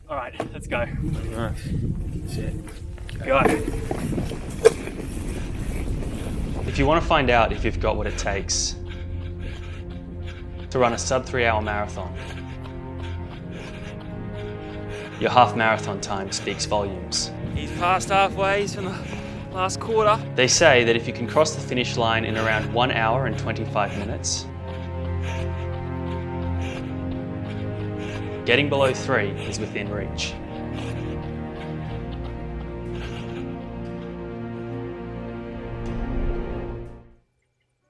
All right, let's go. Nice. Shit. Go. If you want to find out if you've got what it takes to run a sub 3 hour marathon, your half marathon time speaks volumes. He's past halfway, he's from the last quarter. They say that if you can cross the finish line in around 1 hour and 25 minutes, getting below 3 is within reach.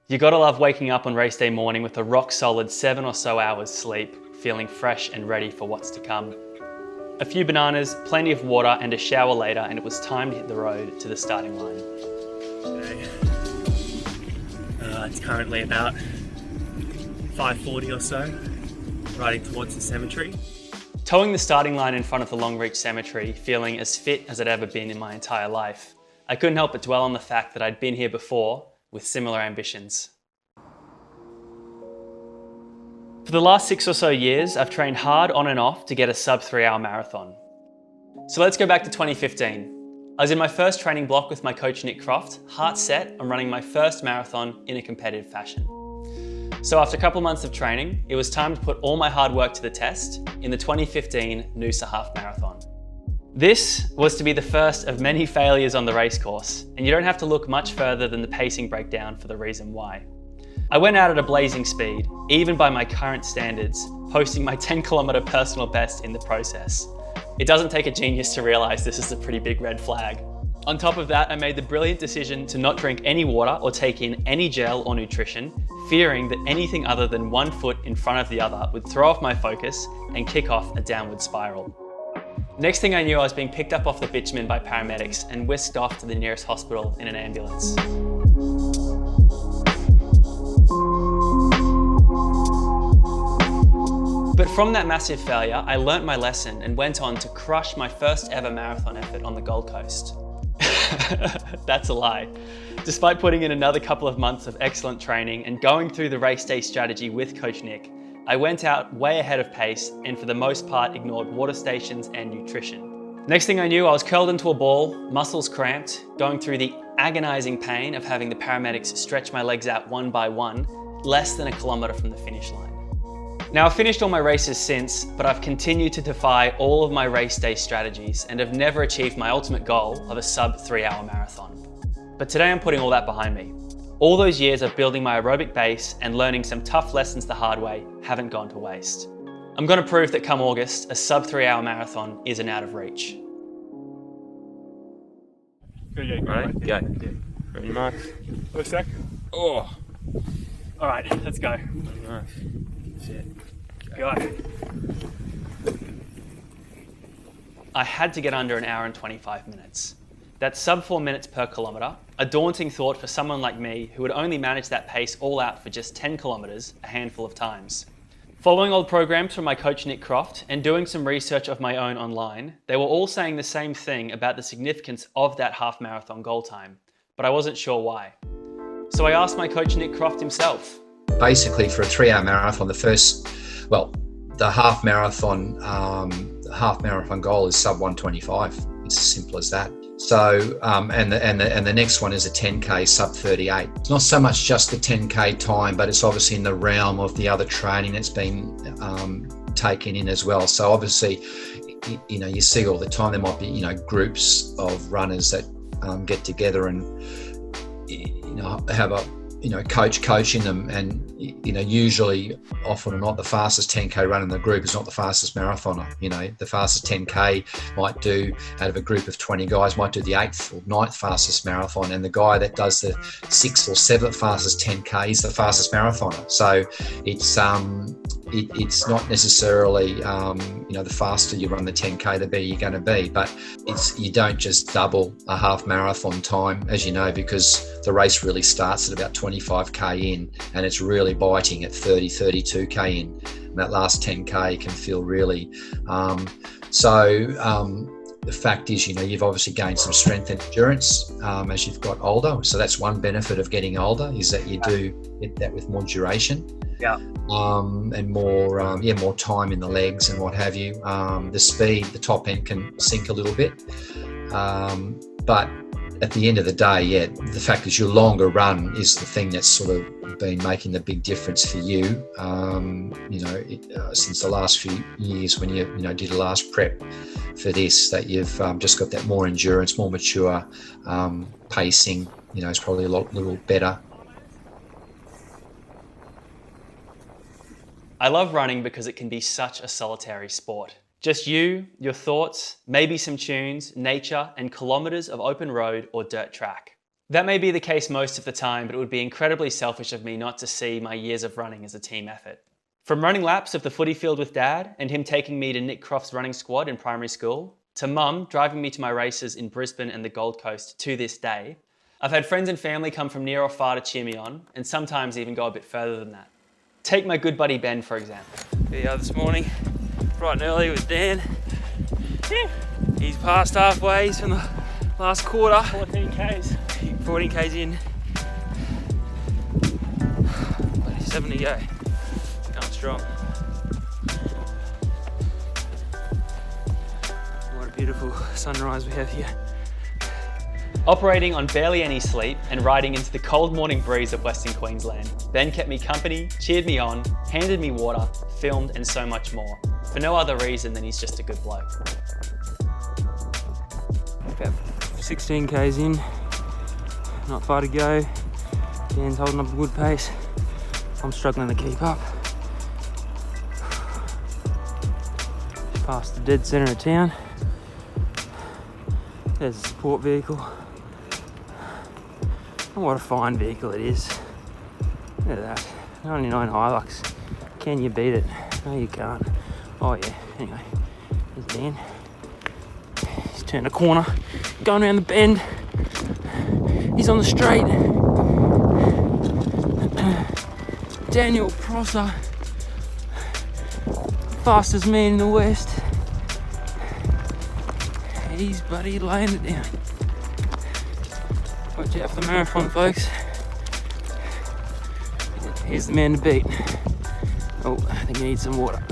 You gotta love waking up on race day morning with a rock solid 7 or so hours sleep, feeling fresh and ready for what's to come. A few bananas, plenty of water and a shower later, and it was time to hit the road to the starting line. It's currently about 5:40 or so, riding towards the cemetery. Towing the starting line in front of the Longreach Cemetery, feeling as fit as I'd ever been in my entire life, I couldn't help but dwell on the fact that I'd been here before with similar ambitions. For the last 6 or so years, I've trained hard on and off to get a sub 3 hour marathon. So let's go back to 2015. I was in my first training block with my coach Nick Croft, heart set on running my first marathon in a competitive fashion. So after a couple of months of training, it was time to put all my hard work to the test in the 2015 Noosa Half Marathon. This was to be the first of many failures on the race course, and you don't have to look much further than the pacing breakdown for the reason why. I went out at a blazing speed, even by my current standards, posting my 10-kilometer personal best in the process. It doesn't take a genius to realize this is a pretty big red flag. On top of that, I made the brilliant decision to not drink any water or take in any gel or nutrition, fearing that anything other than one foot in front of the other would throw off my focus and kick off a downward spiral. Next thing I knew, I was being picked up off the bitumen by paramedics and whisked off to the nearest hospital in an ambulance. But from that massive failure, I learnt my lesson and went on to crush my first ever marathon effort on the Gold Coast. That's a lie. Despite putting in another couple of months of excellent training and going through the race day strategy with Coach Nick, I went out way ahead of pace and for the most part ignored water stations and nutrition. Next thing I knew, I was curled into a ball, muscles cramped, going through the agonizing pain of having the paramedics stretch my legs out one by one, less than a kilometer from the finish line. Now I've finished all my races since, but I've continued to defy all of my race day strategies and have never achieved my ultimate goal of a sub 3 hour marathon. But today I'm putting all that behind me. All those years of building my aerobic base and learning some tough lessons the hard way haven't gone to waste. I'm going to prove that come August, a sub 3 hour marathon isn't out of reach. Right, go. Ready, Mark? Wait a sec. Oh. All right, let's go. Nice. Shit. Go. I had to get under an hour and 25 minutes. That's sub 4 minutes per kilometre, a daunting thought for someone like me who would only manage that pace all out for just 10 kilometres a handful of times. Following old programs from my coach Nick Croft and doing some research of my own online, they were all saying the same thing about the significance of that half marathon goal time, but I wasn't sure why. So I asked my coach Nick Croft himself. Basically for a 3 hour marathon, the half marathon goal is sub 125. It's as simple as that. So, and the next one is a 10K sub 38. It's not so much just the 10K time, but it's obviously in the realm of the other training that's been taken in as well. So obviously, you see all the time there might be, groups of runners that get together and, have a, coach coaching them, and usually, often or not, the fastest 10K run in the group is not the fastest marathoner. The fastest 10K might do, out of a group of 20 guys, might do the 8th or 9th fastest marathon, and the guy that does the 6th or 7th fastest 10K is the fastest marathoner. So it's not necessarily the faster you run the 10K, the better you're going to be, but you don't just double a half marathon time, as you know, because the race really starts at about 25K in, and it's really biting at 32K in, and that last 10K can feel really the fact is, you've obviously gained some strength and endurance as you've got older. So that's one benefit of getting older, is that you do get that with more duration. and more time in the legs and what have you. The speed, the top end can sink a little bit, but at the end of the day, the fact is your longer run is the thing that's sort of been making the big difference for you. Since the last few years when you did the last prep for this, that you've just got that more endurance, more mature pacing. Is probably a little better. I love running because it can be such a solitary sport. Just you, your thoughts, maybe some tunes, nature, and kilometers of open road or dirt track. That may be the case most of the time, but it would be incredibly selfish of me not to see my years of running as a team effort. From running laps of the footy field with Dad and him taking me to Nick Croft's running squad in primary school, to Mum driving me to my races in Brisbane and the Gold Coast to this day, I've had friends and family come from near or far to cheer me on, and sometimes even go a bit further than that. Take my good buddy Ben, for example. Yeah, this morning, bright and early with Dan. He's past halfway, he's from the last quarter. 14 Ks. 14 Ks in. 7 to go. Going strong. What a beautiful sunrise we have here. Operating on barely any sleep and riding into the cold morning breeze of Western Queensland, Ben kept me company, cheered me on, handed me water, filmed, and so much more. For no other reason than he's just a good bloke. About 16 Ks in, not far to go. Dan's holding up a good pace. I'm struggling to keep up. Past the dead centre of town. There's a support vehicle. Oh, what a fine vehicle it is. Look at that. 99 Hilux. Can you beat it? No, you can't. Oh yeah, anyway. There's Dan. He's turned a corner. Going around the bend. He's on the straight. Daniel Prosser. Fastest man in the West. He's bloody laying it down. Watch out for the marathon, folks. Here's the man to beat. Oh, I think he needs some water.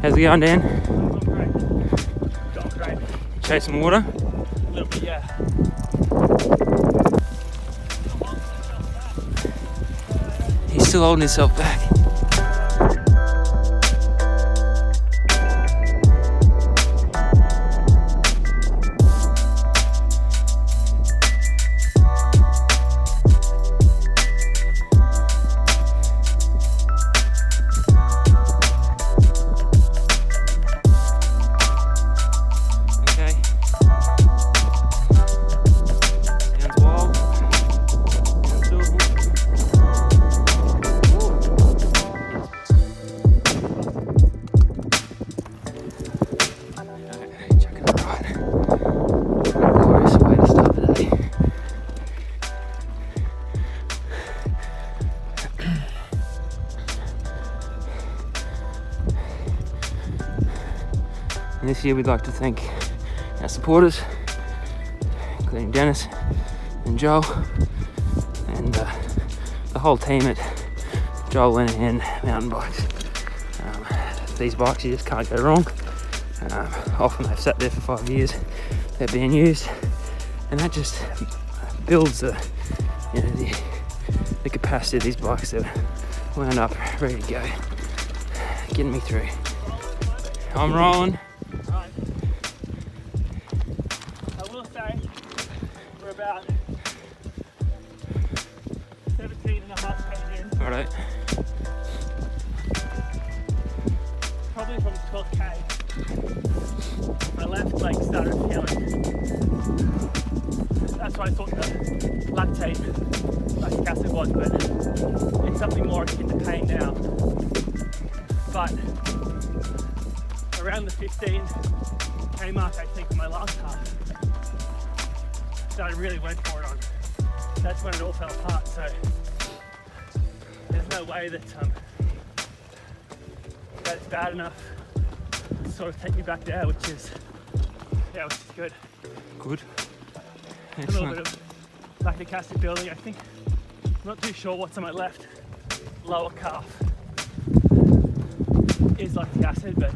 How's it going, Dan? Going great. Chasing water? A little bit, yeah. He's still holding himself back. This year we'd like to thank our supporters, including Dennis and Joel, and the whole team at Joel Linehan Mountain Bikes. These bikes, you just can't go wrong. Often they've sat there for 5 years, they're being used, and that just builds the capacity of these bikes that wound up ready to go, getting me through. I'm rolling. About 17 and a half Ks in. Alright. Probably from 12K. My left leg started feeling. That's what I thought the lactic acid was, but it's something more akin to pain now. But around the 15K mark, I think, in my last half, that I really went for it on. That's when it all fell apart, so there's no way that it's bad enough to sort of take me back there, which is good. Good. A little bit of lactic acid building. I think, I'm not too sure what's on my left lower calf is lactic acid, but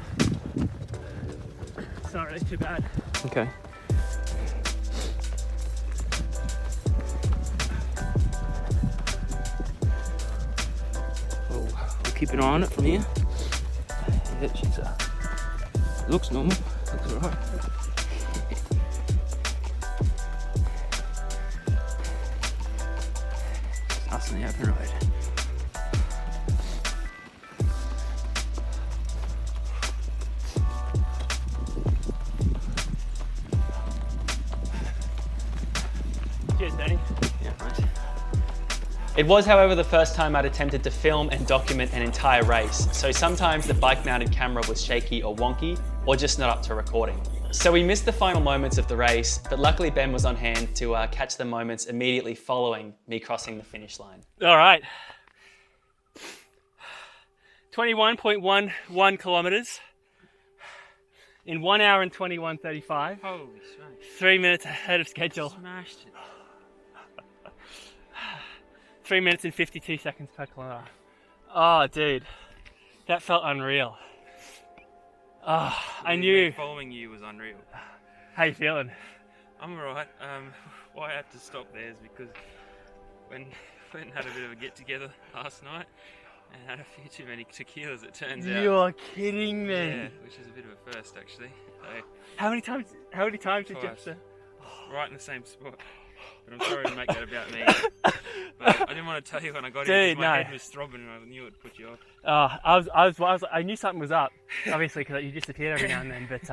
it's not really too bad. Okay. Oh, we'll keep an eye on it from here. Yeah, she's looks normal. Looks alright. Us on the open road. Cheers, Danny. Yeah, nice. It was, however, the first time I'd attempted to film and document an entire race, so sometimes the bike-mounted camera was shaky or wonky, or just not up to recording. So we missed the final moments of the race, but luckily Ben was on hand to catch the moments immediately following me crossing the finish line. All right. 21.11 kilometers in 1 hour and 21:35. Holy smokes. 3 minutes ahead of schedule. Smashed it. 3 minutes and 52 seconds per kilometer. Oh, dude, that felt unreal. Oh, I knew. Following you was unreal. How you feeling? I'm alright. Why I had to stop there is because when went and had a bit of a get together last night and had a few too many tequilas, it turns out. You're kidding me. Yeah, which is a bit of a first actually. So, How many times did you have Twice. to? right in the same spot. But I'm sorry to make that about me. But I didn't want to tell you when I got here Dude, because my no. head was throbbing and I knew it'd put you off. I knew something was up, obviously, because you disappeared every now and then. But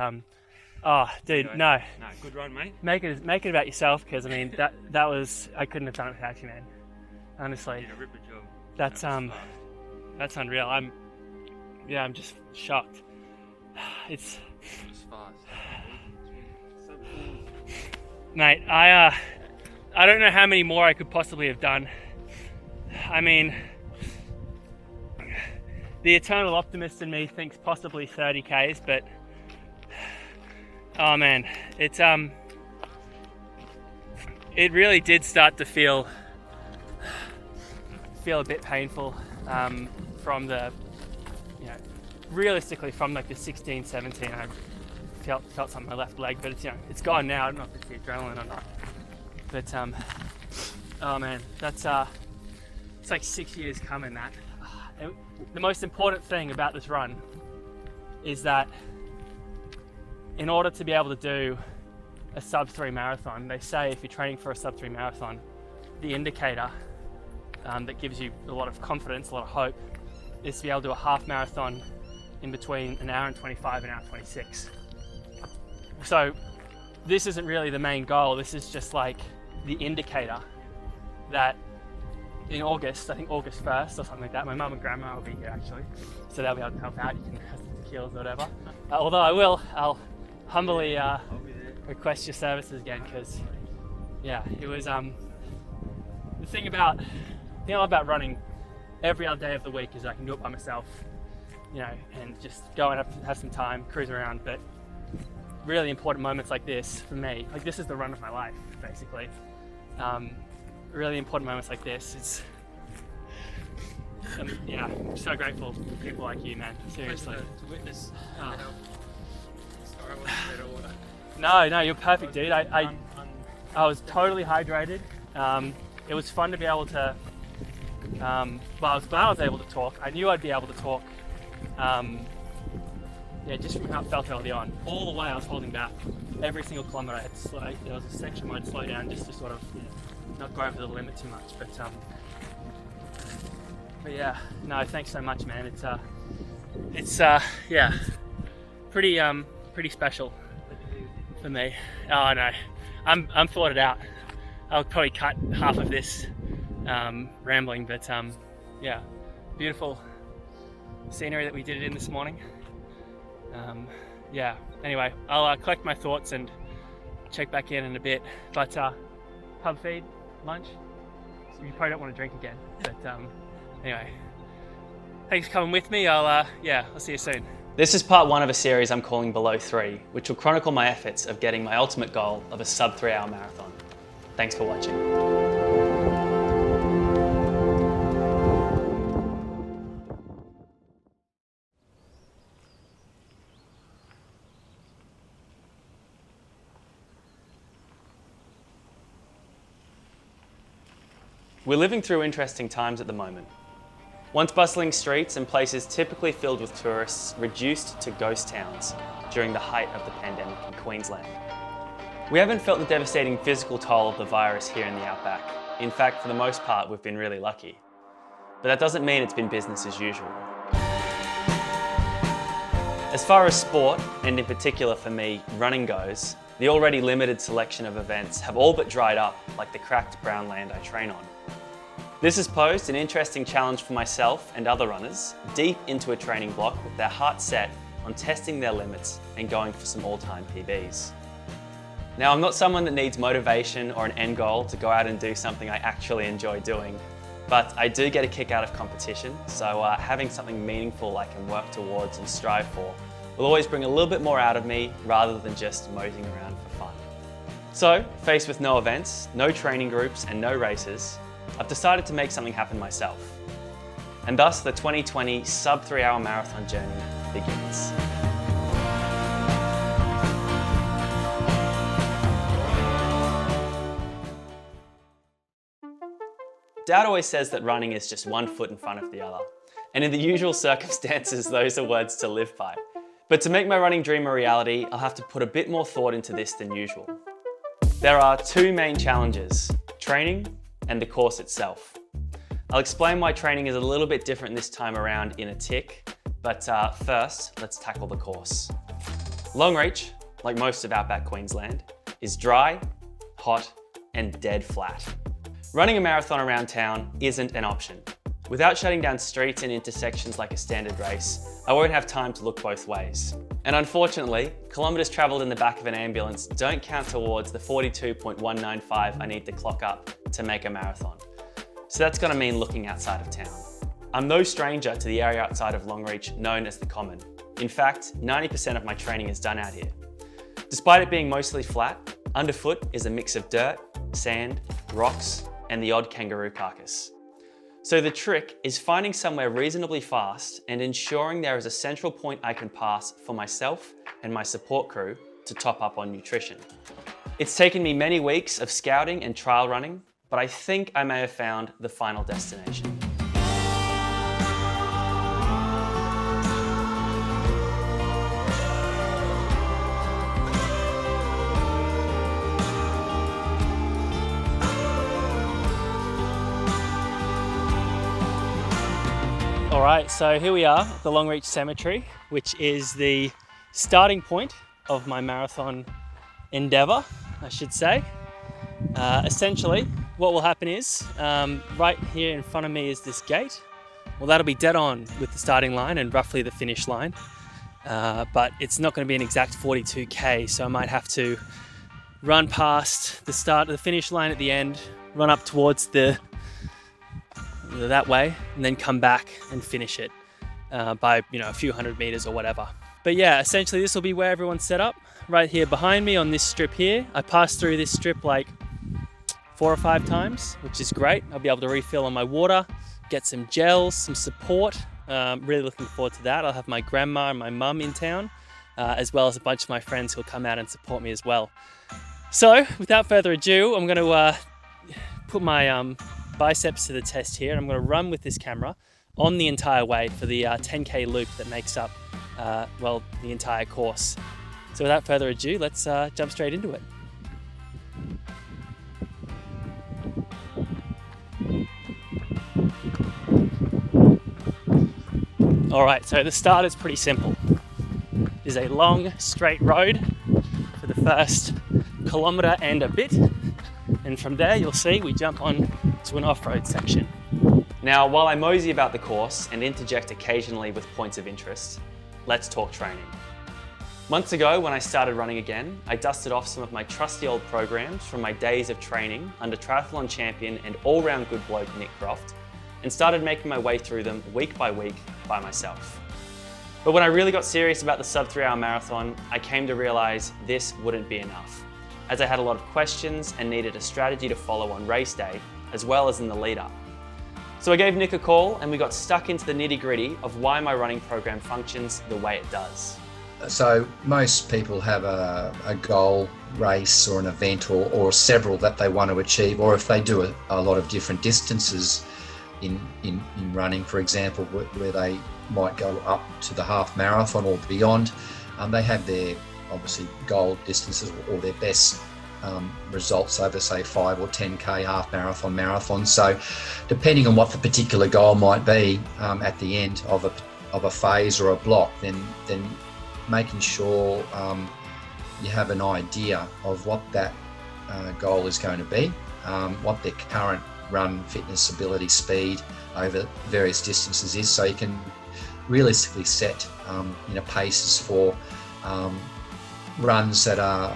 oh, dude, Anyway, no. No, good run, mate. Make it about yourself, because I mean that was, I couldn't have done it without you, man. Honestly, You did a ripper job. that's That was fast. that's unreal. I'm just shocked. It's, It was fast. mate, I don't know how many more I could possibly have done. I mean, the eternal optimist in me thinks possibly 30 Ks, but oh man, it really did start to feel a bit painful from the, realistically from like the 16, 17. I felt something on my left leg, but it's gone now. I don't know if it's the adrenaline or not, but oh man, that's it's like 6 years coming. That the most important thing about this run is that in order to be able to do a sub-3 marathon, they say if you're training for a sub-3 marathon, the indicator that gives you a lot of confidence, a lot of hope, is to be able to do a half marathon in between an hour and 25 and an hour 26. So this isn't really the main goal. This is just like the indicator that in August, I think August 1st or something like that, my mum and grandma will be here actually, so they'll be able to help out. You can have some tequilas or whatever. Although I'll humbly request your services again, because it was the thing about running every other day of the week is I can do it by myself, and just go and have some time, cruise around. But really important moments like this for me, like this is the run of my life basically. Really important moments like this, I'm so grateful for people like you, man, seriously. To witness. Oh. Sorry, I wasn't better order. No, you're perfect, dude. I was totally hydrated. It was fun to be able to, I was glad I was able to talk. I knew I'd be able to talk, just from how it felt early on. All the way I was holding back. Every single kilometre I had to slow. There was a section where I'd slow down just to sort of not go over the limit too much. But yeah, no, thanks so much, man. It's pretty special for me. Oh no, I'm thought it out. I'll probably cut half of this rambling, but beautiful scenery that we did it in this morning. Anyway, I'll collect my thoughts and check back in a bit. But pub feed, lunch. So you probably don't want to drink again. But anyway, thanks for coming with me. I'll see you soon. This is part 1 of a series I'm calling Below 3, which will chronicle my efforts of getting my ultimate goal of a sub 3 hour marathon. Thanks for watching. We're living through interesting times at the moment. Once bustling streets and places typically filled with tourists reduced to ghost towns during the height of the pandemic in Queensland. We haven't felt the devastating physical toll of the virus here in the outback. In fact, for the most part, we've been really lucky. But that doesn't mean it's been business as usual. As far as sport, and in particular for me, running goes, the already limited selection of events have all but dried up like the cracked brown land I train on. This has posed an interesting challenge for myself and other runners deep into a training block with their heart set on testing their limits and going for some all-time PBs. Now, I'm not someone that needs motivation or an end goal to go out and do something I actually enjoy doing, but I do get a kick out of competition, so having something meaningful I can work towards and strive for will always bring a little bit more out of me rather than just moseying around for fun. So, faced with no events, no training groups and no races, I've decided to make something happen myself. And thus the 2020 sub 3 hour marathon journey begins. Dad always says that running is just one foot in front of the other. And in the usual circumstances, those are words to live by. But to make my running dream a reality, I'll have to put a bit more thought into this than usual. There are two main challenges, training and the course itself. I'll explain why training is a little bit different this time around in a tick, but first, let's tackle the course. Longreach, like most of outback Queensland, is dry, hot, and dead flat. Running a marathon around town isn't an option. Without shutting down streets and intersections like a standard race, I won't have time to look both ways. And unfortunately, kilometres travelled in the back of an ambulance don't count towards the 42.195 I need to clock up to make a marathon. So that's going to mean looking outside of town. I'm no stranger to the area outside of Longreach known as the Common. In fact, 90% of my training is done out here. Despite it being mostly flat, underfoot is a mix of dirt, sand, rocks, and the odd kangaroo carcass. So the trick is finding somewhere reasonably fast and ensuring there is a central point I can pass for myself and my support crew to top up on nutrition. It's taken me many weeks of scouting and trial running, but I think I may have found the final destination. All right, so here we are at the Longreach Cemetery, which is the starting point of my marathon endeavour, I should say. Essentially, what will happen is, right here in front of me is this gate. Well, that'll be dead on with the starting line and roughly the finish line, but it's not going to be an exact 42k, so I might have to run past the start of the finish line at the end, run up towards that way, and then come back and finish it by a few hundred meters or whatever. But yeah, essentially this will be where everyone's set up, right here behind me on this strip here. I passed through this strip like 4 or 5 times, which is great. I'll be able to refill on my water, get some gels, some support. Really looking forward to that. I'll have my grandma and my mum in town, as well as a bunch of my friends who'll come out and support me as well. So without further ado, I'm going to put my biceps to the test here, and I'm going to run with this camera on the entire way for the 10k loop that makes up the entire course. So without further ado, let's jump straight into it. All right, so the start is pretty simple. It is a long straight road for the first kilometre and a bit, and from there you'll see we jump on to an off-road section. Now, while I mosey about the course and interject occasionally with points of interest, let's talk training. Months ago, when I started running again, I dusted off some of my trusty old programs from my days of training under triathlon champion and all-round good bloke Nick Croft, and started making my way through them week by week by myself. But when I really got serious about the sub 3 hour marathon, I came to realize this wouldn't be enough, as I had a lot of questions and needed a strategy to follow on race day, as well as in the lead up. So I gave Nick a call and we got stuck into the nitty gritty of why my running program functions the way it does. So most people have a goal race or an event or several that they want to achieve, or if they do a lot of different distances in running, for example, where they might go up to the half marathon or beyond, they have their obviously goal distances or their best results over, say, 5 or 10k, half marathon, marathon. So depending on what the particular goal might be at the end of a phase or a block, then making sure you have an idea of what that goal is going to be, what their current run fitness, ability, speed over various distances is, so you can realistically set paces for runs that are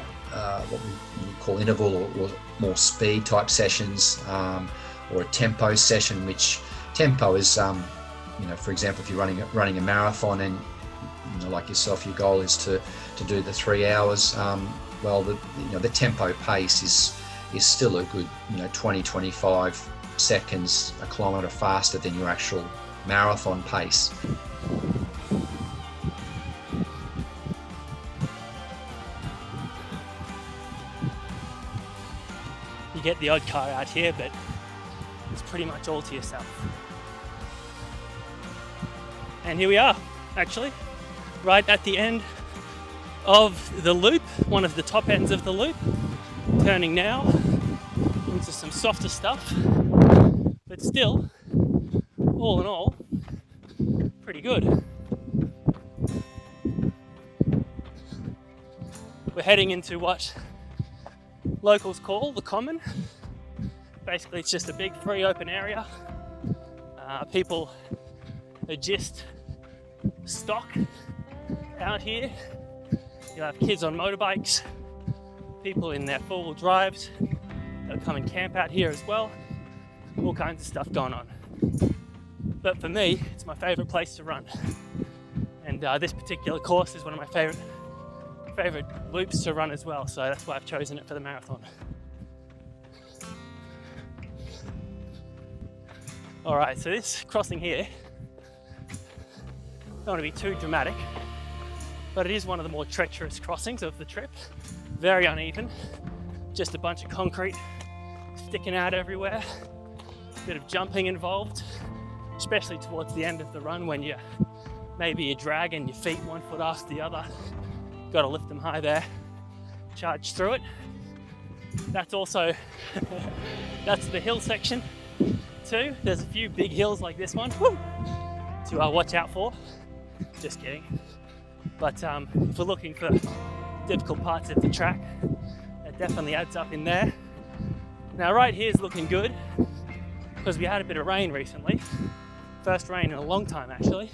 what we call interval or more speed type sessions, or a tempo session, which tempo is for example, if you're running a marathon and like yourself, your goal is to do the 3 hours, well, the tempo pace is still a good 20-25 seconds a kilometre faster than your actual marathon pace. You get the odd car out here, but it's pretty much all to yourself. And here we are, actually, right at the end of the loop, one of the top ends of the loop, turning now into some softer stuff, but still, all in all, pretty good. We're heading into what locals call the common. Basically, it's just a big free open area. People are just stock out here. You'll have kids on motorbikes, people in their four-wheel drives. They'll come and camp out here as well. All kinds of stuff going on. But for me, it's my favourite place to run. And this particular course is one of my favourite loops to run as well. So that's why I've chosen it for the marathon. All right, so this crossing here, don't want to be too dramatic, but it is one of the more treacherous crossings of the trip. Very uneven, just a bunch of concrete sticking out everywhere, a bit of jumping involved, especially towards the end of the run when maybe you're dragging your feet one foot after the other. Got to lift them high there, charge through it. That's also, that's the hill section too. There's a few big hills like this one to watch out for. Just kidding. But if we're looking for difficult parts of the track, that definitely adds up in there. Now right here is looking good because we had a bit of rain recently. First rain in a long time actually.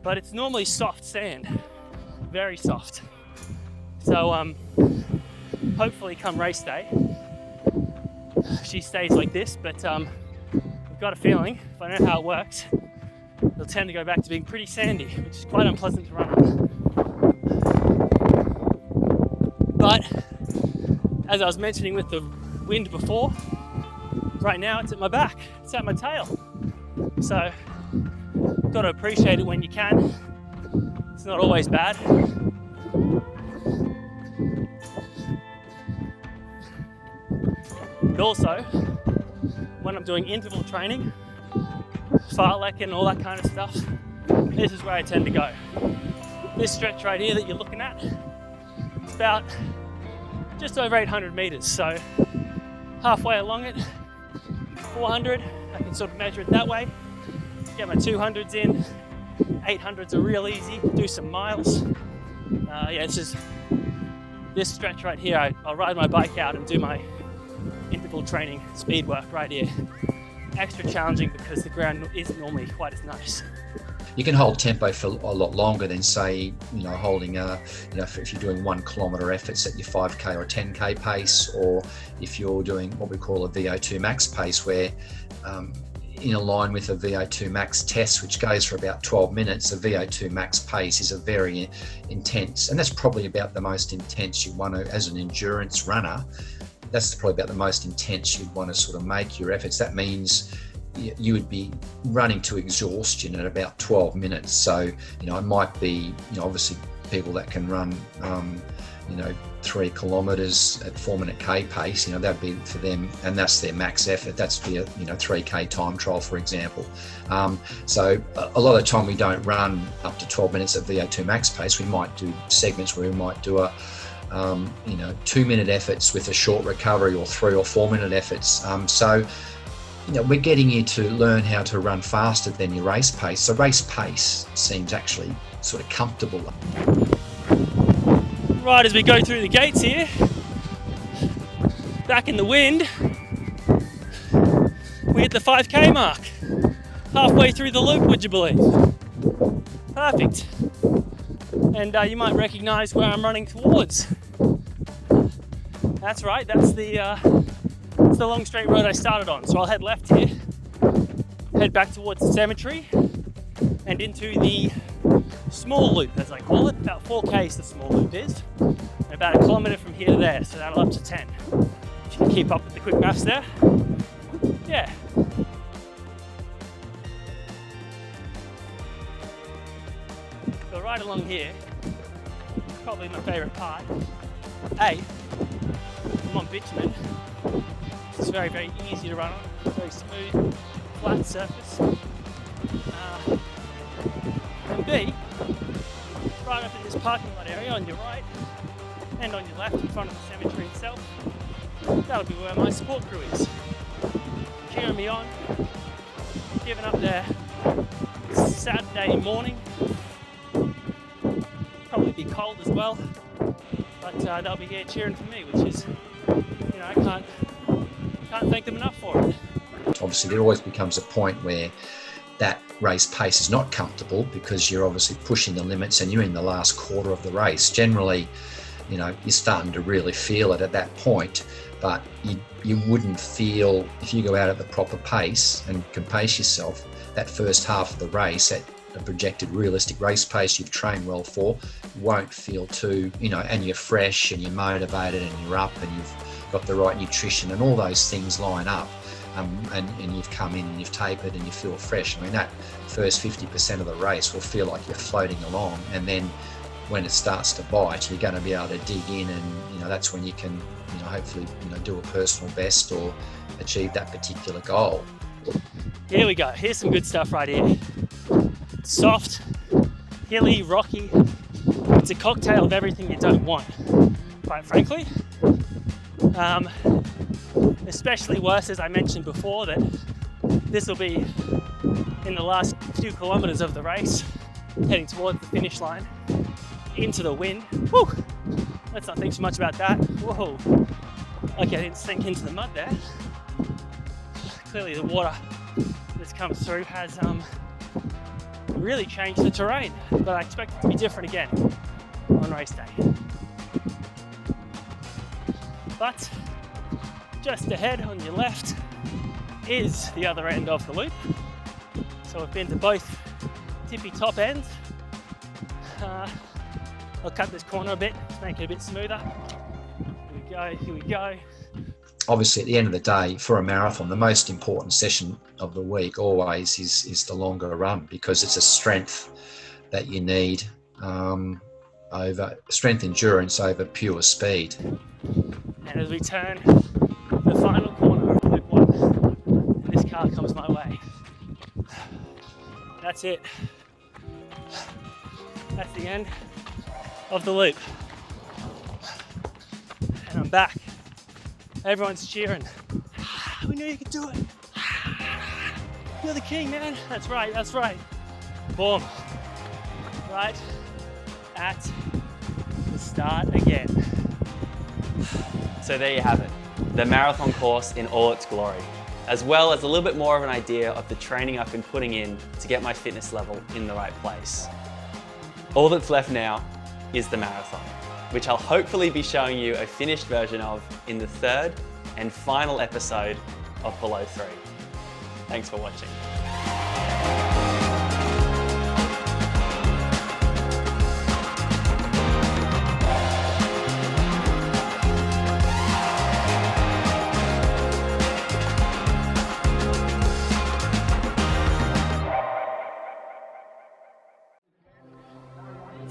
But it's normally soft sand, very soft. So hopefully come race day, she stays like this, but I've got a feeling, if I know how it works, it'll tend to go back to being pretty sandy, which is quite unpleasant to run on. But as I was mentioning with the wind before, right now it's at my back, it's at my tail. So got to appreciate it when you can. It's not always bad. But also, when I'm doing interval training, fartlek and all that kind of stuff, this is where I tend to go. This stretch right here that you're looking at, it's about just over 800 meters. So halfway along it, 400, I can sort of measure it that way. Get my 200s in, 800s are real easy, do some miles. This stretch right here, I'll ride my bike out and do my interval training speed work right here. Extra challenging because the ground isn't normally quite as nice. You can hold tempo for a lot longer than, say, holding if you're doing 1 kilometre efforts at your 5k or 10k pace, or if you're doing what we call a VO2 max pace, where in a line with a VO2 max test, which goes for about 12 minutes, a VO2 max pace is a very intense, and that's probably about the most intense you want to, as an endurance runner, that's probably about the most intense you'd want to sort of make your efforts. That means you would be running to exhaustion at about 12 minutes. So, it might be, obviously people that can run, 3 kilometres at 4-minute K pace, that'd be for them, and that's their max effort. That's for 3K time trial, for example. So a lot of the time we don't run up to 12 minutes at VO2 max pace. We might do segments where we might do a 2-minute efforts with a short recovery, or 3 or 4-minute efforts. So we're getting you to learn how to run faster than your race pace. So race pace seems actually sort of comfortable. Right, as we go through the gates here, back in the wind, we hit the 5K mark. Halfway through the loop, would you believe? Perfect. And you might recognise where I'm running towards. That's right, that's the long straight road I started on. So I'll head left here, head back towards the cemetery, and into the small loop, as I call it. About 4Ks the small loop is, and about 1 kilometre from here to there, so that'll up to 10. If you can keep up with the quick maths there. Yeah. So right along here, probably my favourite part. I'm on bitumen. It's very, very easy to run on, very smooth, flat surface. And B, right up in this parking lot area on your right and on your left in front of the cemetery itself, that'll be where my support crew is. Cheering me on, giving up their Saturday morning. Probably be cold as well, but they'll be here cheering for me, which is, I can't thank them enough for it. Obviously, there always becomes a point where that race pace is not comfortable, because you're obviously pushing the limits and you're in the last quarter of the race. Generally, you're starting to really feel it at that point, but you wouldn't feel, if you go out at the proper pace and can pace yourself, that first half of the race at a projected realistic race pace you've trained well for, won't feel too, and you're fresh and you're motivated and you're up and you've got the right nutrition and all those things line up. And you've come in and you've tapered and you feel fresh. I mean, that first 50% of the race will feel like you're floating along, and then when it starts to bite, you're going to be able to dig in, and that's when you can hopefully do a personal best or achieve that particular goal. Here we go. Here's some good stuff right here. Soft, hilly, rocky. It's a cocktail of everything you don't want, quite frankly. Especially worse, as I mentioned before, that this will be in the last few kilometres of the race, heading towards the finish line, into the wind. Woo! Let's not think too much about that. Whoa! Okay, I didn't sink into the mud there. Clearly the water that's come through has really changed the terrain, but I expect it to be different again on race day. But just ahead on your left is the other end of the loop. So we've been to both tippy top ends. I'll cut this corner a bit to make it a bit smoother. Here we go. Obviously, at the end of the day, for a marathon, the most important session of the week always is the longer run, because it's a strength that you need over strength endurance over pure speed. And as we turn the final corner of loop 1, this car comes my way. That's it. That's the end of the loop. And I'm back. Everyone's cheering. We knew you could do it. You're the king, man. That's right, that's right. Boom. Right at the start again. So there you have it, the marathon course in all its glory, as well as a little bit more of an idea of the training I've been putting in to get my fitness level in the right place. All that's left now is the marathon, which I'll hopefully be showing you a finished version of in the 3rd and final episode of Below 3. Thanks for watching.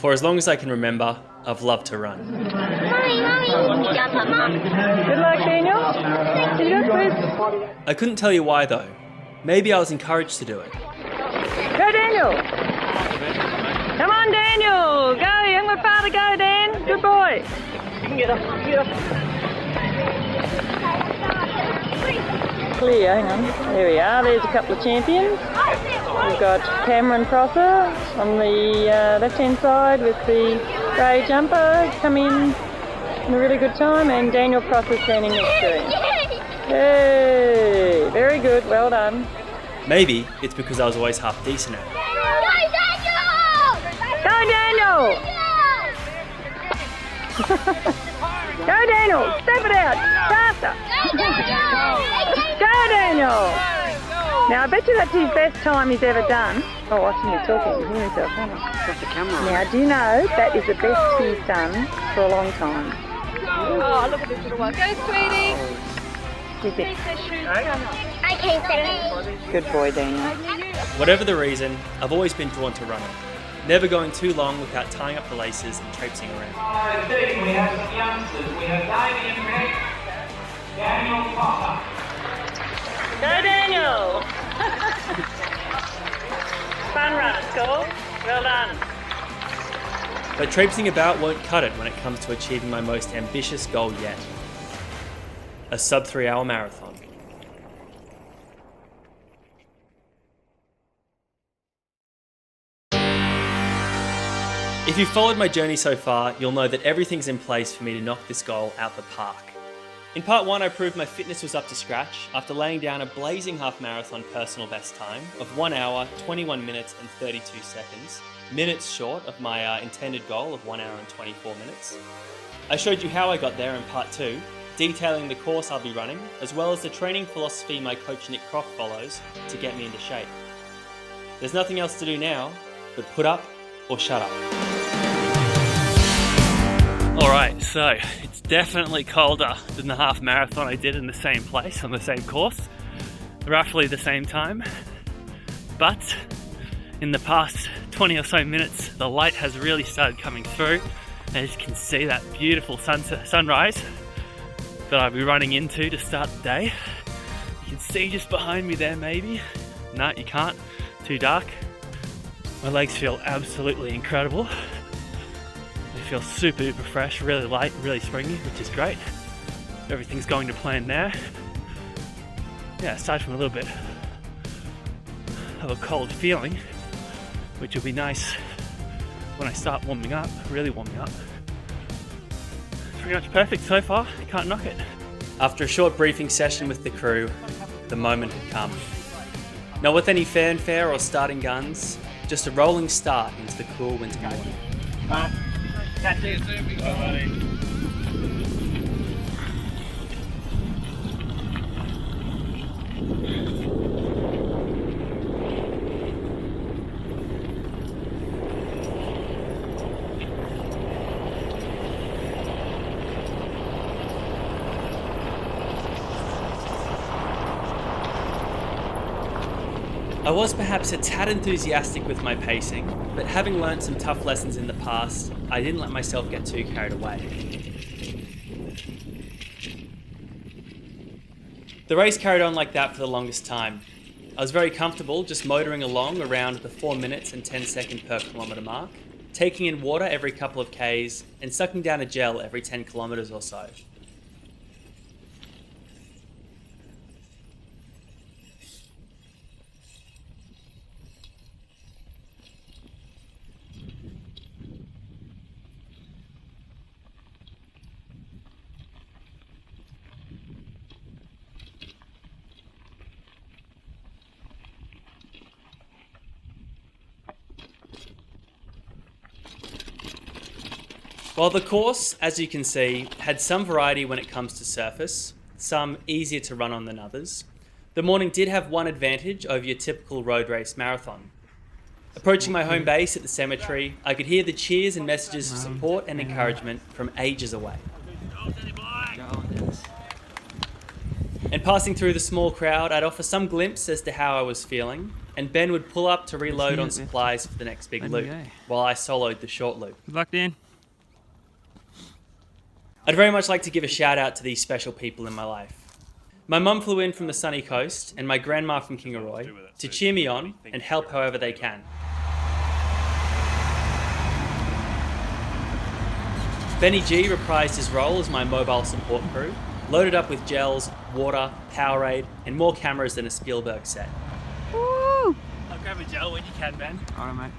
For as long as I can remember, I've loved to run. Good luck, Daniel. Did you go, please? I couldn't tell you why though. Maybe I was encouraged to do it. Go, Daniel. Come on, Daniel. Go, young father, go, Dan. Good boy. You can get up. Clear, hang on. There we are. There's a couple of champions. We've got Cameron Prosser on the left-hand side with the grey jumper coming in a really good time, and Daniel Prosser standing next to him. Hey, very good. Well done. Maybe it's because I was always half decent at it. Go, Daniel! Go, Daniel! Step it out! Faster! Go, Daniel! Now, I bet you that's his best time he's ever done. Oh, watching me talking, hear himself, can't I? Got the camera on. Now, do you know that is the best he's done for a long time? Oh, look at this little one. Go, sweetie. Is it? I can't say. Good boy, Daniel. Whatever the reason, I've always been drawn to running. Never going too long without tying up the laces and traipsing around. We have some youngsters. We have Damien Rex, Daniel Potter. Go, Daniel! Fun run, score. Well done. But traipsing about won't cut it when it comes to achieving my most ambitious goal yet. A sub 3 hour marathon. If you've followed my journey so far, you'll know that everything's in place for me to knock this goal out the park. In part 1, I proved my fitness was up to scratch after laying down a blazing half marathon personal best time of 1 hour, 21 minutes and 32 seconds, minutes short of my intended goal of 1 hour and 24 minutes. I showed you how I got there in part 2, detailing the course I'll be running, as well as the training philosophy my coach Nick Croft follows to get me into shape. There's nothing else to do now but put up or shut up. Alright, so it's definitely colder than the half marathon I did in the same place on the same course, roughly the same time, but in the past 20 or so minutes the light has really started coming through. As you can see, that beautiful sunrise that I'll be running into to start the day. You can see just behind me there maybe. No, you can't, too dark. My legs feel absolutely incredible. They feel super duper fresh, really light, really springy, which is great. Everything's going to plan there. Yeah, aside from a little bit of a cold feeling, which will be nice when I start warming up, really warming up. Pretty much perfect so far, can't knock it. After a short briefing session with the crew, the moment had come. Not with any fanfare or starting guns, just a rolling start into the cool winter morning. I was perhaps a tad enthusiastic with my pacing, but having learnt some tough lessons in the past, I didn't let myself get too carried away. The race carried on like that for the longest time. I was very comfortable just motoring along around the 4 minutes and 10 second per kilometre mark, taking in water every couple of Ks and sucking down a gel every 10 kilometres or so. While the course, as you can see, had some variety when it comes to surface, some easier to run on than others, the morning did have one advantage over your typical road race marathon. Approaching my home base at the cemetery, I could hear the cheers and messages of support and encouragement from ages away. And passing through the small crowd, I'd offer some glimpse as to how I was feeling, and Ben would pull up to reload on it. supplies for the next big There loop, you go. while I soloed the short loop. Good luck, Dan. I'd very much like to give a shout out to these special people in my life. My mum flew in from the sunny coast and my grandma from Kingaroy to cheer me on and help however they can. Benny G reprised his role as my mobile support crew, loaded up with gels, water, Powerade, and more cameras than a Spielberg set. I'll grab a gel when you can, Ben. All right, mate.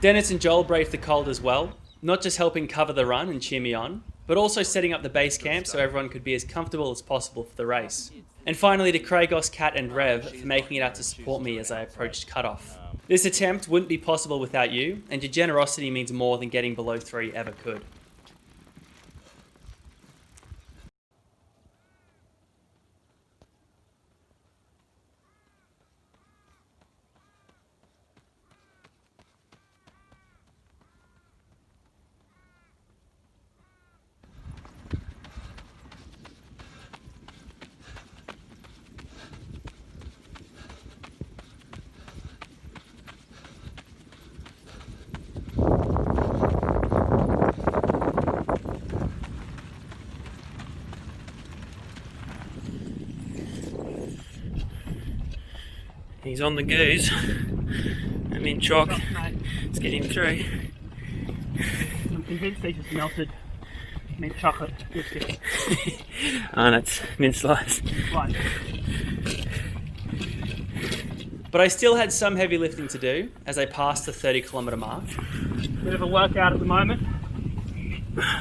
Dennis and Joel braved the cold as well, not just helping cover the run and cheer me on, but also setting up the base camp so everyone could be as comfortable as possible for the race. And finally to Kragos, Kat and Rev for making it out to support me as I approached cutoff. This attempt wouldn't be possible without you, and your generosity means more than getting below 3 ever could. He's on the goose. I'm in chalk. Let's get him through. I'm convinced they just melted mint chocolate biscuits. Oh, that's mint slice. Right. But I still had some heavy lifting to do as I passed the 30-kilometre mark. Bit of a workout at the moment.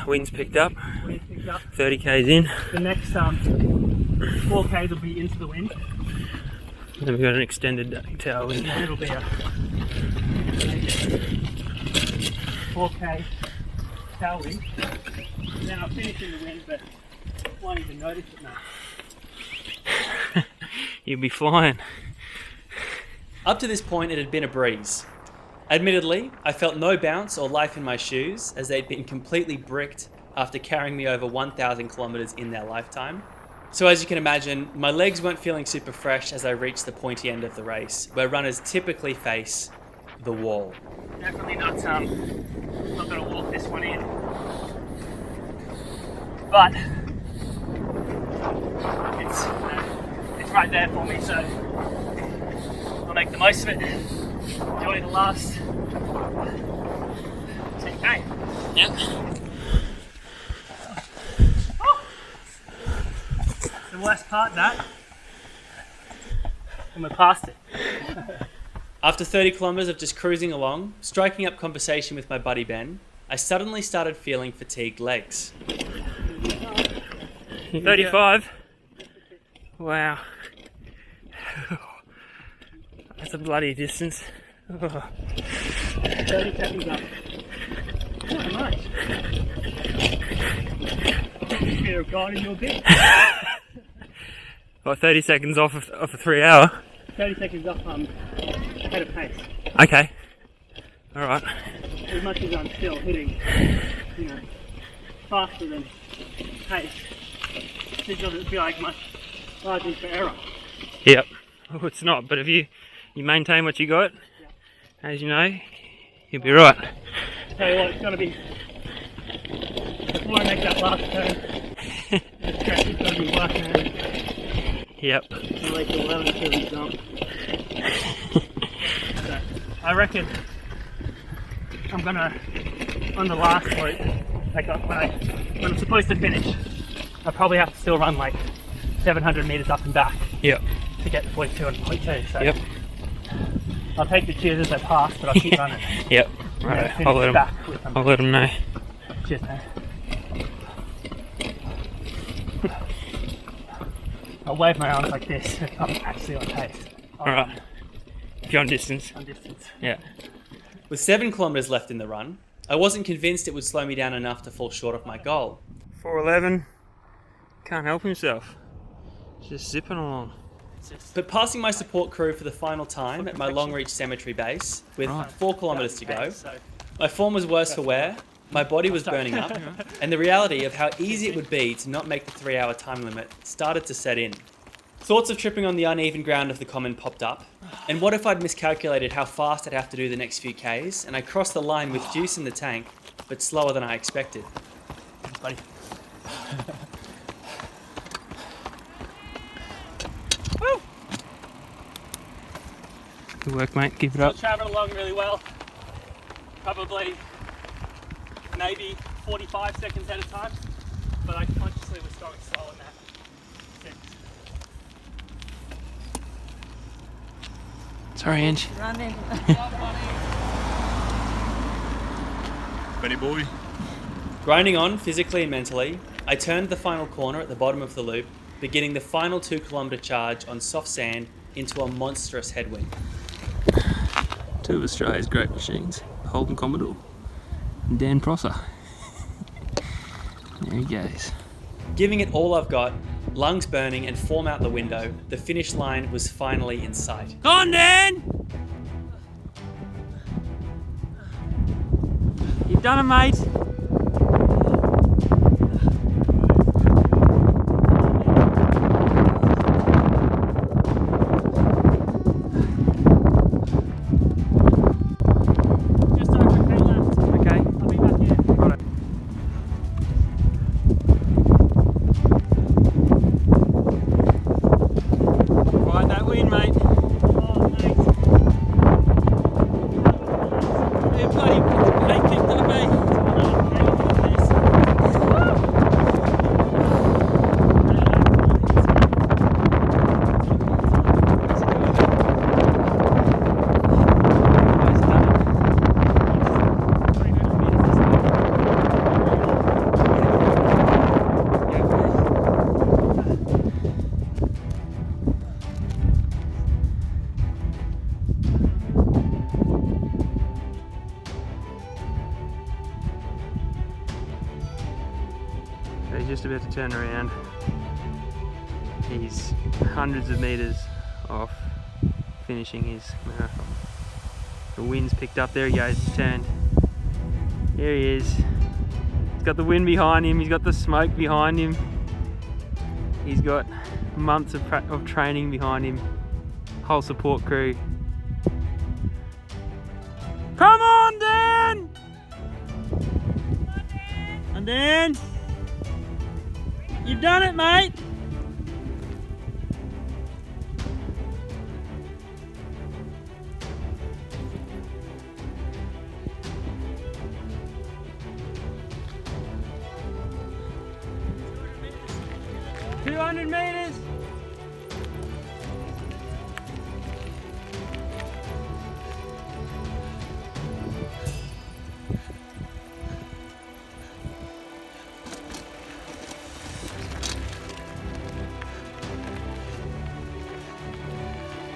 Wind's picked up. Wind picked up. 30 k's in. The next 4Ks will be into the wind. Then we've got an extended tailwind. And it'll be a 4K tailwind. And then I'll finish in the wind, but won't even notice it now. You'll be flying. Up to this point, it had been a breeze. Admittedly, I felt no bounce or life in my shoes as they'd been completely bricked after carrying me over 1,000 kilometres in their lifetime. So as you can imagine, my legs weren't feeling super fresh as I reached the pointy end of the race, where runners typically face the wall. Definitely not going to walk this one in. But it's right there for me, so I'll make the most of it. Enjoy the last 10K. Yep. The worst part, that, and we're past it. After 30 kilometres of just cruising along, striking up conversation with my buddy Ben, I suddenly started feeling fatigued legs. 35. Wow. That's a bloody distance. 30 seconds up. Not much. Fear of God in your bit. What, 30 seconds off a 3 hour? 30 seconds up, ahead of pace. Okay. Alright. As much as I'm still hitting, faster than pace, this doesn't feel like much margin for error. Yep. Oh, it's not, but if you maintain what you got, as you know, you'll be right. Tell you what, it's going to be, before I make that last turn, the stretch is going to be working at it. Yep. At least 11 to the jump. So, I reckon I'm going to, on the last loop, when I'm supposed to finish, I probably have to still run like 700 metres up and back. Yep. To get to point 2 and point 2. So Yep. I'll take the cheers as I pass, but I'll keep running. Yep. Right. I'll let them know. Cheers, man. I'll wave my arms like this if I'm actually on pace. Alright. If you're on distance. On distance. Yeah. With 7 kilometres left in the run, I wasn't convinced it would slow me down enough to fall short of my goal. 4:11. Can't help himself. Just zipping along. But passing my support crew for the final time at my Longreach Cemetery base, with 4 kilometres to go, my form was worse for wear, my body was burning up, and the reality of how easy it would be to not make the 3 hour time limit started to set in. Thoughts of tripping on the uneven ground of the common popped up. And what if I'd miscalculated how fast I'd have to do the next few Ks, and I crossed the line with juice in the tank, but slower than I expected? Thanks, buddy. Woo! Good work, mate. Keep it up. Travelling along really well. Probably maybe 45 seconds at a time, but I consciously was going slow in that. Sorry, Ange. Running. Benny boy. Grinding on physically and mentally, I turned the final corner at the bottom of the loop, beginning the final 2-kilometre charge on soft sand into a monstrous headwind. Two of Australia's great machines, Holden Commodore and Dan Prosser. There he goes. Giving it all I've got, lungs burning and form out the window, the finish line was finally in sight. Come on, Dan! You've done it, mate. Just over a K left. Okay. I'll be back here. Righto. Ride that wind, mate. Oh, thanks. Yeah, bloody they kicked up, eh? So he's just about to turn around. He's hundreds of metres off finishing his marathon. The wind's picked up. There he goes, he's turned. Here he is. He's got the wind behind him, he's got the smoke behind him. He's got months of training behind him. Whole support crew. Come on, Dan! And Dan! You've done it, mate! $200 meters!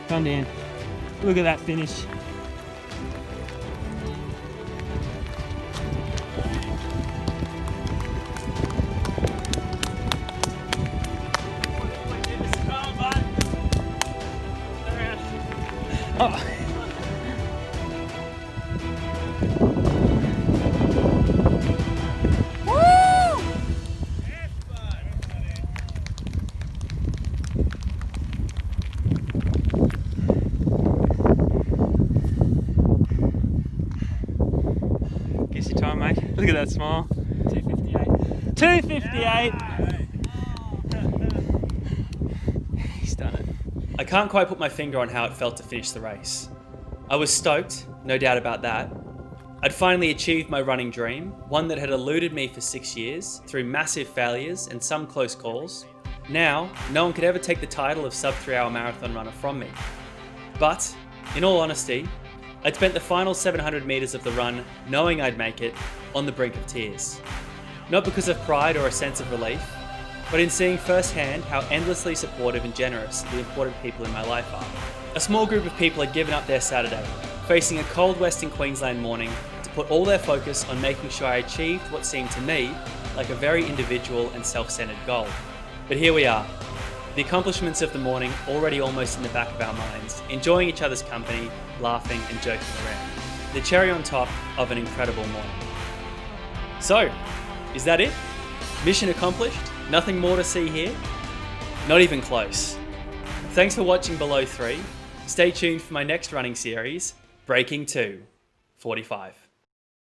Come down. Look at that finish. Oh. Guess your time, mate. Look at that smile. 2:58. 2:58. He's done it. I can't quite put my finger on how it felt to finish the race. I was stoked, no doubt about that. I'd finally achieved my running dream, one that had eluded me for 6 years, through massive failures and some close calls. Now, no one could ever take the title of sub 3 hour marathon runner from me. But, in all honesty, I'd spent the final 700 metres of the run knowing I'd make it, on the brink of tears. Not because of pride or a sense of relief, but in seeing firsthand how endlessly supportive and generous the important people in my life are. A small group of people had given up their Saturday, facing a cold Western Queensland morning, to put all their focus on making sure I achieved what seemed to me like a very individual and self-centered goal. But here we are, the accomplishments of the morning already almost in the back of our minds, enjoying each other's company, laughing and joking around. The cherry on top of an incredible morning. So, is that it? Mission accomplished? Nothing more to see here? Not even close. Thanks for watching Below 3. Stay tuned for my next running series, Breaking 2, 45.